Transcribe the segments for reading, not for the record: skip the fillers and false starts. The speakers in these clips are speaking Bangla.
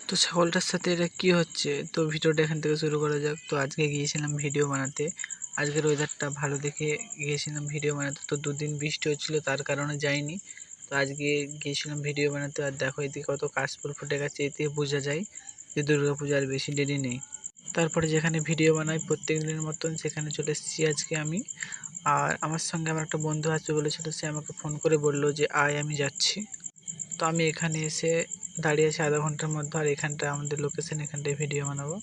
তো ছাগলটার সাথে এটা কি হচ্ছে, তো ভিডিওটা এখান থেকে শুরু করা যাক। তো আজকে গিয়েছিলাম ভিডিও বানাতে, আজকের ওয়েদারটা ভালো দেখে গিয়েছিলাম ভিডিও বানাতে। তো দুদিন বৃষ্টি হচ্ছিল, তার কারণে যাইনি। তো আজকে গিয়েছিলাম ভিডিও বানাতে। আর দেখো এদিকে কত কাশফুল ফুটে গেছে, এতে বোঝা যায় যে দুর্গাপূজা আর বেশি দেরি নেই। তারপরে যেখানে ভিডিও বানাই প্রত্যেক দিনের মতন সেখানে চলে এসেছি আজকে আমি। আর আমার সঙ্গে আমার একটা বন্ধু আছে বলেছিল, সে আমাকে ফোন করে বললো যে আয় আমি যাচ্ছি। তো আমি এখানে এসে দাঁড়িয়ে আছি আধা ঘন্টার মধ্যে। আর এখানটা আমাদের লোকেশন, এখানটায় ভিডিও বানাবো।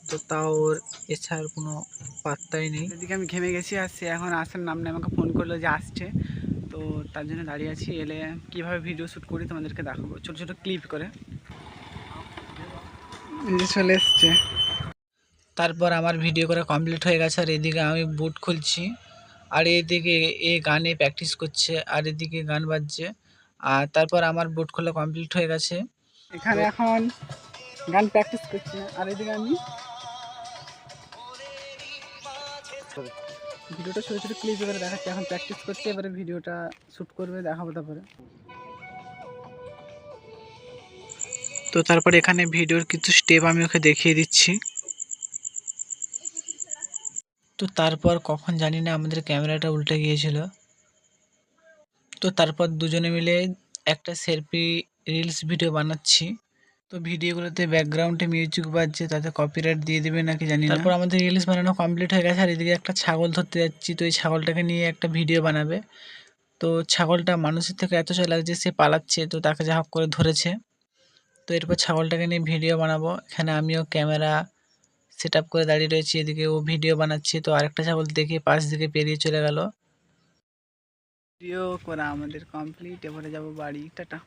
তো তাও ওর এছাড়ার কোনো পাত্তাই নেই। এদিকে আমি ঘেমে গেছি, আর সে এখন আসার নাম নেই। আমাকে ফোন করলো যে আসছে, তো তার জন্য দাঁড়িয়ে আছি। এলে কীভাবে ভিডিও শ্যুট করি তোমাদেরকে দেখাবো, ছোটো ছোটো ক্লিপ করে। চলে এসছে। তারপর আমার ভিডিও করা কমপ্লিট হয়ে গেছে। আর এদিকে আমি বুট খুলছি, আর এদিকে এ গানে প্র্যাকটিস করছে, আর এদিকে গান বাজছে। আর তারপর আমার বুট খোলা কমপ্লিট হয়ে গেছে। এখানে এখন গান প্র্যাকটিস করছি, আর এদিকে আমি ভিডিওটা ছোটো ছোটো ক্লিপ করে দেখাচ্ছি। এখন প্র্যাকটিস করছে, এবারে ভিডিওটা শ্যুট করবে, দেখাবো তারপরে। তো তারপর এখানে ভিডিওর কিছু স্টেপ আমি ওকে দেখিয়ে দিচ্ছি। তো তারপর কখন জানি না আমাদের ক্যামেরাটা উল্টে গিয়েছিল। তো তারপর দুজনে মিলে একটা সেলফি রিলস ভিডিও বানাচ্ছি। তো ভিডিওগুলোতে ব্যাকগ্রাউন্ডে মিউজিক বাজছে, তাতে কপিরাইট দিয়ে দেবে নাকি জানি না। তারপর আমাদের রিলস বানানো কমপ্লিট হয়ে গেছে। আর এদিকে একটা ছাগল ধরতে যাচ্ছি, তো এই ছাগলটাকে নিয়ে একটা ভিডিও বানাবে। তো ছাগলটা মানুষের থেকে এত চয় লাগছে, সে পালাচ্ছে, তো তাকে যা হোক করে ধরেছে। তো এরপর ছাগলটাকে নিয়ে ভিডিও বানাবো। এখানে আমিও ক্যামেরা সেট আপ করে দাঁড়িয়ে রয়েছি, এদিকে ও ভিডিও বানাচ্ছে। তো আরেকটা ছাগল দেখে পাশ দিকে পেরিয়ে চলে গেল। ভিডিও করা আমাদের কমপ্লিট, এবারে যাবো বাড়ি। টাটা।